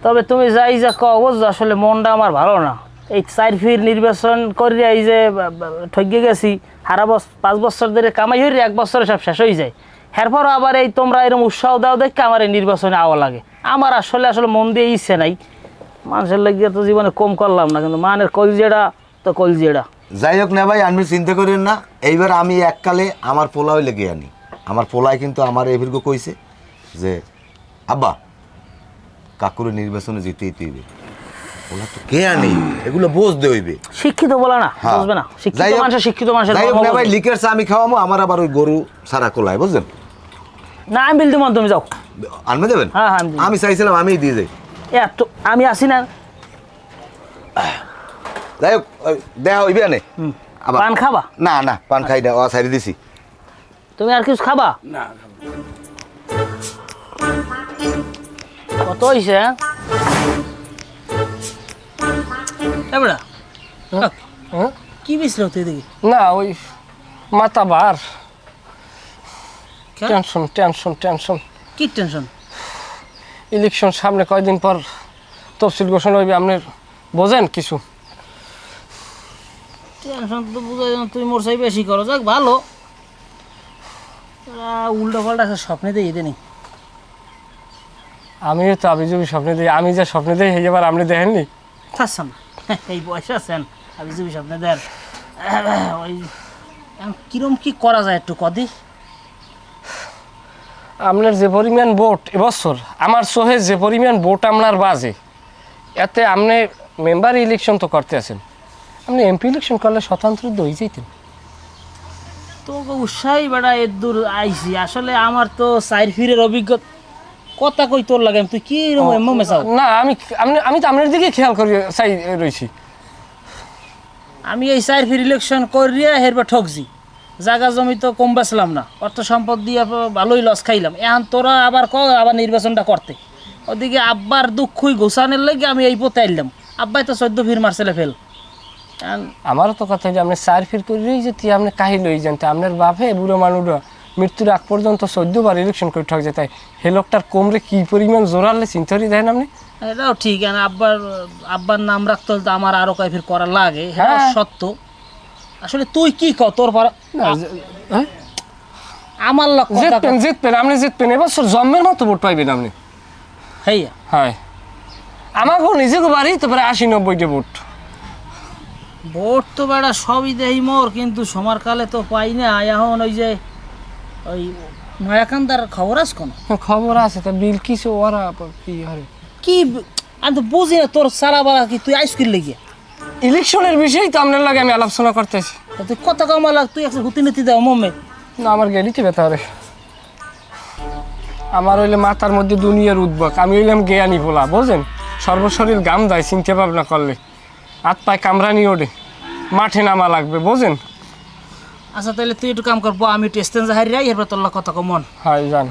তবে তুমি যাই যা কও বুঝছো, আসলে মনটা আমার ভালো না। এই 4 ফির নির্বাচন করিয়া এই যে ঠকে গেছি, 5 বছর ধরে কামাই হইরে 1 বছরে সব শেষ হয়ে যায়। এরপর আবার এই তোমরা এরকম উৎসাহ দাও দেখে আমার এই নির্বাচনে আওয়া লাগে। আমার আসলে মন দিয়ে ইচ্ছে নাই, মানুষের লাগিয়ে তো জীবনে কম করলাম না, কিন্তু মানের কলজেড়া তো কলজেড়া। যাই হোক না ভাই, আপনি চিন্তা করেন না। এইবার আমি এককালে আমার পোলাও লেগে আনি। আমার পোলায় কিন্তু আমার এভিরগো কইছে যে আব্বা কাকুরে নির্বাচনে জিতেই হইবে। ওলা তো কে আনি, এগুলো বুঝতে হইবে। শিক্ষিত বলা না, বুঝবে না। শিক্ষিত মানুষের যাই হোক না ভাই, লিকের চা আমি খাওয়ামো, আমার আবার ওই গরু সারা কোলায়, বুঝলেন না। আমি বিল দেবো, তুমি যাও। আনবে দেবেন? হ্যাঁ, আমি চাইছিলাম আমি দিয়ে যাই। এত আমি আসি না। যাই হোক দেখা হইবে আনে। পান খাবা? না না, পান খাই না, ও সাইড দিছি। তুমি আর কিছু খাবা? না কত হইছে? এবড়া কি বিছলো তুই দেখি? না, ওই মাথা বার, টেনশন। কি টেনশন? ইলেকশন সামনে, কয়দিন পর তফসিল ঘোষণা হইবে, আপনি বোঝেন কিছু? টেনশন তো বুঝাই, তুই মোর চাই বেশি করো। যাক ভালো, উল্টো পাল্টা স্বপ্নে দেই দেনি। আমিও তো আবিজুবি স্বপ্নে দিই, আমি যা স্বপ্নে দিই সেই এবার আপনি দেখেননি? থাকছ না, এই বয়সে আছেন আমি যদি স্বপ্নে দেন। ওই কিরম কি করা যায় একটু কদি? আপনার যে পরিমাণ ভোট এবছর, আমার সহে যে পরিমাণ ভোট আপনার বাজে, এতে আপনি মেম্বার ইলেকশন তো করতে আছেন, আপনি এমপি ইলেকশন করলে স্বতন্ত্র হয়ে যেতেন। তোকে উৎসাহী বেড়া এর দূর আইসি। আসলে আমার তো 4 ফিরের অভিজ্ঞতা। কথা কই তোর লাগে, তুই কি মেসাও? না, আমি তো আপনার দিকে খেয়াল করি চাই রয়েছি। আমি এই 4 ফির ইলেকশন করিয়া হেরবার ঠকছি। জায়গা জমি তো কম বেচলাম না, অর্থ সম্পদ দিয়ে ভালোই লস খাইলাম। এখন তোরা আবার আবার নির্বাচনটা করতে, ওদিকে আব্বার দুঃখই গোছানোর লাগে আমি এই পথে আইলাম। আব্বাই তো 14 ফির মারছেলে ফেল। আমারও তো কথা যে আপনি 4 ফির করেই যে আপনি কাহি লই জানতে, আপনার বাপে বুড়ো মানুষরা মৃত্যুর আগ পর্যন্ত 14 বার ইলেকশন করে ঠক যায়। তাই হে লোকটার কোমরে কি পরিমাণ জোরালে চিন্তারই দেন আপনি? এটাও ঠিক, আব্বার নাম রাখতে হলে তো আমার আরো কয় ফির করা লাগে। হ্যাঁ সত্য। আসলে তুই কি কর তোর আমার জিতবেন আপনি জিতবেন, এবছর জন্মের মতো ভোট পাইবেন আপনি। হ্যাঁ হ্যাঁ, আমাকেও নিজেকে বাড়ি তো প্রায় 80-90টা ভোট। ভোট তো বেড়া সবই দেই মোর, কিন্তু সমারকালে তো পাই না। এখন ওই যে ওই নয়াকান্দার খবর আছে কোন? খবর আছে, তা বিল কিছু ওরা কি হারে কি আমি তো বুঝি না। তোর সারা বাড়া কি তুই আইসক্রিম লেগে ইলেকশনের বিষয়েই তো আপনার লাগে আমি আলোচনা করতেছি। তুই কত কমা লাগ, তুই একটা হুতি নীতি দাও মমে। না, আমার গেলিতে ব্যথা হবে। আমার হইলে মাথার মধ্যে দুনিয়ার উদ্ভব। আমি হইলাম জ্ঞানী ভোলা, বোঝেন? সর্বশরীর গাম দেয় চিন্তা ভাবনা করলে, হাত পায়ে কামড়ানি ওঠে, মাঠে নামা লাগবে, বোঝেন? আচ্ছা তাহলে তুই একটু কাম করবো, আমি একটু স্টেঞ্জ হারিয়ে এরপর তোর কথা কমন। হয় জান।